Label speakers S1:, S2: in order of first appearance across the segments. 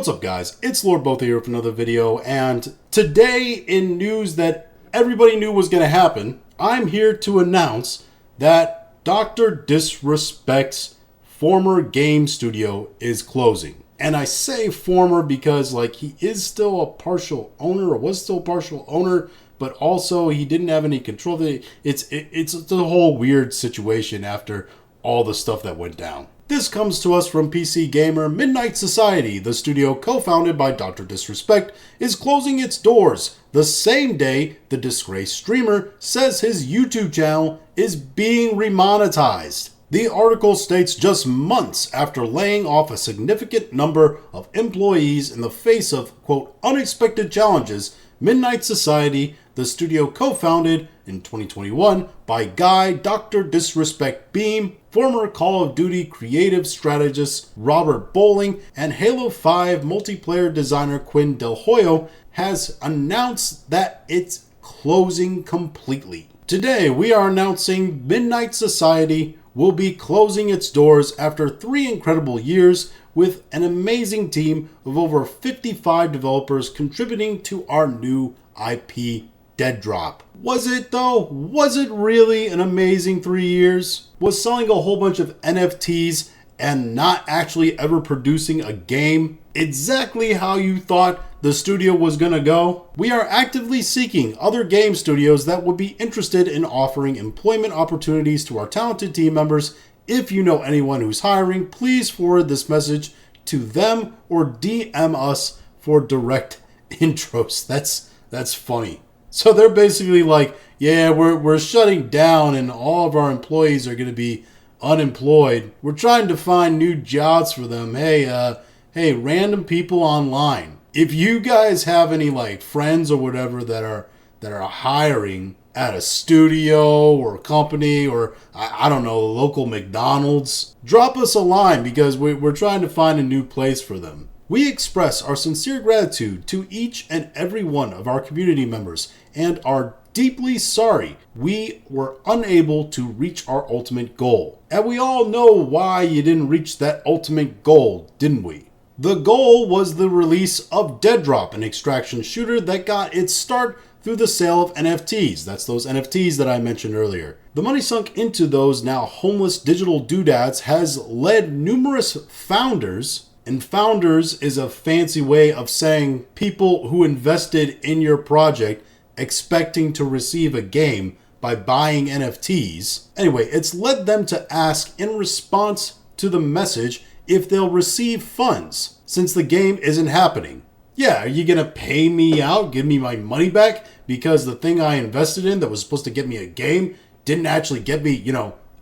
S1: What's up, guys? It's Lord Both here with another video, and today, in news that everybody knew was going to happen, I'm here to announce that Dr. Disrespect's former game studio is closing. And I say former because, like, he is still a partial owner, or was still a partial owner, but also he didn't have any control of it. It's a whole weird situation after all the stuff that went down. This comes to us from PC Gamer. Midnight Society, the studio co-founded by Dr. Disrespect, is closing its doors the same day the disgraced streamer says his YouTube channel is being remonetized. The article states just months after laying off a significant number of employees in the face of, quote, unexpected challenges, Midnight Society, the studio co-founded in 2021 by Dr. Disrespect Beam, former Call of Duty creative strategist Robert Bowling, and Halo 5 multiplayer designer Quinn Del Hoyo, has announced that it's closing completely. Today, we are announcing Midnight Society will be closing its doors after 3 incredible years with an amazing team of over 55 developers contributing to our new IP, Dead Drop. Was it though? Was it really an amazing 3 years? Was selling a whole bunch of NFTs and not actually ever producing a game exactly how you thought the studio was gonna go? We are actively seeking other game studios that would be interested in offering employment opportunities to our talented team members. If you know anyone who's hiring, please forward this message to them or DM us for direct intros. That's funny. So they're basically like, yeah, we're shutting down and all of our employees are going to be unemployed. We're trying to find new jobs for them. Hey, random people online. If you guys have any like friends or whatever that are hiring at a studio or a company or I don't know, local McDonald's, drop us a line because we're trying to find a new place for them. We express our sincere gratitude to each and every one of our community members and are deeply sorry we were unable to reach our ultimate goal. And we all know why you didn't reach that ultimate goal, didn't we? The goal was the release of Dead Drop, an extraction shooter that got its start through the sale of NFTs. That's those NFTs that I mentioned earlier. The money sunk into those now homeless digital doodads has led numerous founders, and founders is a fancy way of saying people who invested in your project expecting to receive a game by buying NFTs. Anyway, it's led them to ask in response to the message if they'll receive funds since the game isn't happening. Yeah, are you gonna pay me out, give me my money back because the thing I invested in that was supposed to get me a game didn't actually get me,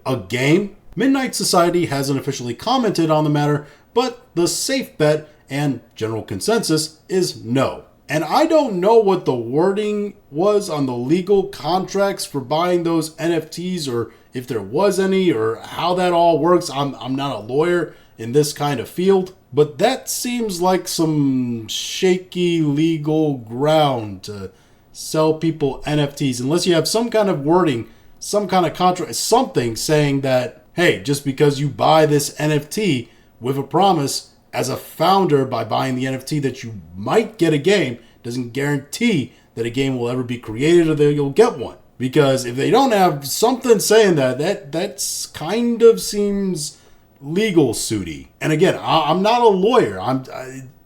S1: a game? Midnight Society hasn't officially commented on the matter, but the safe bet and general consensus is no. And I don't know what the wording was on the legal contracts for buying those NFTs or if there was any or how that all works. I'm not a lawyer in this kind of field, but that seems like some shaky legal ground to sell people NFTs unless you have some kind of wording, some kind of contract, something saying that, hey, just because you buy this NFT with a promise as a founder by buying the NFT that you might get a game doesn't guarantee that a game will ever be created or that you'll get one. Because if they don't have something saying that's kind of seems legal suity. And again, I'm not a lawyer.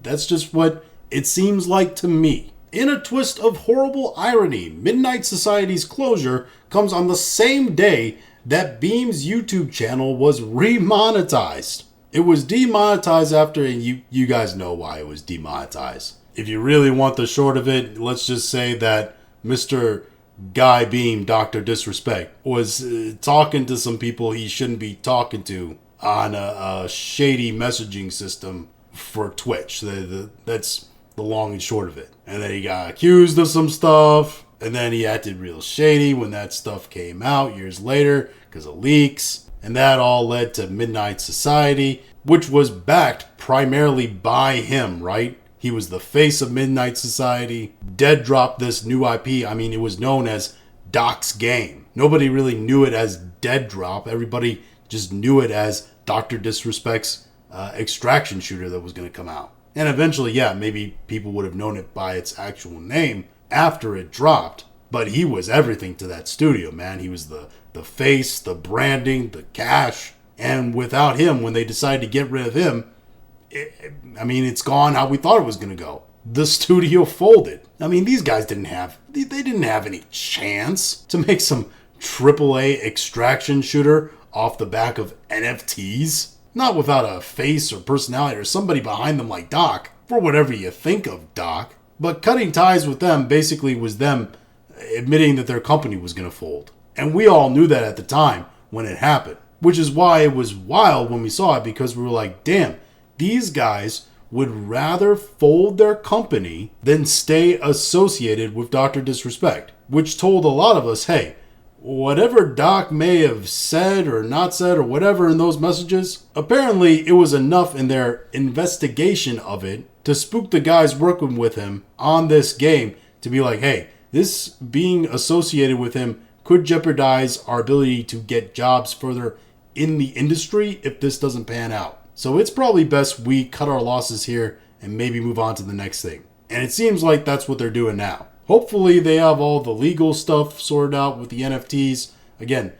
S1: That's just what it seems like to me. In a twist of horrible irony, Midnight Society's closure comes on the same day that Beam's YouTube channel was remonetized. It was demonetized after, and you guys know why it was demonetized. If you really want the short of it, let's just say that Mr. Guy Beam, Dr. Disrespect, was talking to some people he shouldn't be talking to on a shady messaging system for Twitch. That's the long and short of it. And then he got accused of some stuff, and then he acted real shady when that stuff came out years later because of leaks. And that all led to Midnight Society, which was backed primarily by him, right? He was the face of Midnight Society. Dead Drop this new IP. I mean, it was known as Doc's Game. Nobody really knew it as Dead Drop. Everybody just knew it as Dr. Disrespect's extraction shooter that was going to come out. And eventually, yeah, maybe people would have known it by its actual name after it dropped. But he was everything to that studio, man. He was the face, the branding, the cash. And without him, when they decided to get rid of him, it's gone how we thought it was going to go. The studio folded. I mean, these guys didn't have any chance to make some AAA extraction shooter off the back of NFTs. Not without a face or personality or somebody behind them like Doc, for whatever you think of Doc. But cutting ties with them basically was them admitting that their company was going to fold. And we all knew that at the time when it happened. Which is why it was wild when we saw it, because we were like, damn, these guys would rather fold their company than stay associated with Dr. Disrespect. Which told a lot of us, hey, whatever Doc may have said or not said or whatever in those messages, apparently it was enough in their investigation of it to spook the guys working with him on this game to be like, hey, this being associated with him could jeopardize our ability to get jobs further in the industry if this doesn't pan out. So it's probably best we cut our losses here and maybe move on to the next thing. And it seems like that's what they're doing now. Hopefully they have all the legal stuff sorted out with the NFTs. Again,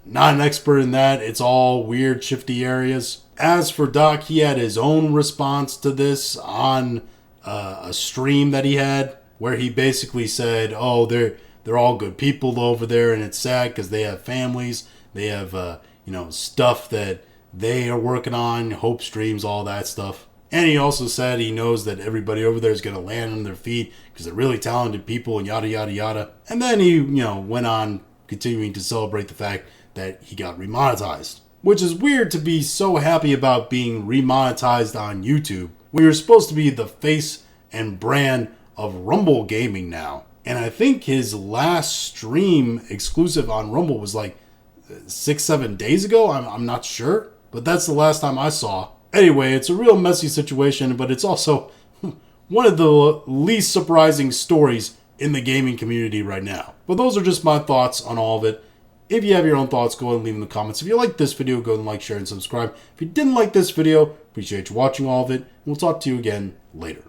S1: not an expert in that. It's all weird, shifty areas. As for Doc, he had his own response to this on a stream that he had where he basically said, oh, they're all good people over there, and it's sad because they have families. They have, stuff that they are working on, hopes, dreams, all that stuff. And he also said he knows that everybody over there is going to land on their feet because they're really talented people and yada, yada, yada. And then he, went on continuing to celebrate the fact that he got remonetized. Which is weird to be so happy about being remonetized on YouTube when you're supposed to be the face and brand of Rumble Gaming now. And I think his last stream exclusive on Rumble was like 6-7 days ago. I'm not sure. But that's the last time I saw. Anyway, it's a real messy situation, but it's also one of the least surprising stories in the gaming community right now. But those are just my thoughts on all of it. If you have your own thoughts, go ahead and leave them in the comments. If you liked this video, go ahead and like, share, and subscribe. If you didn't like this video, appreciate you watching all of it. And we'll talk to you again later.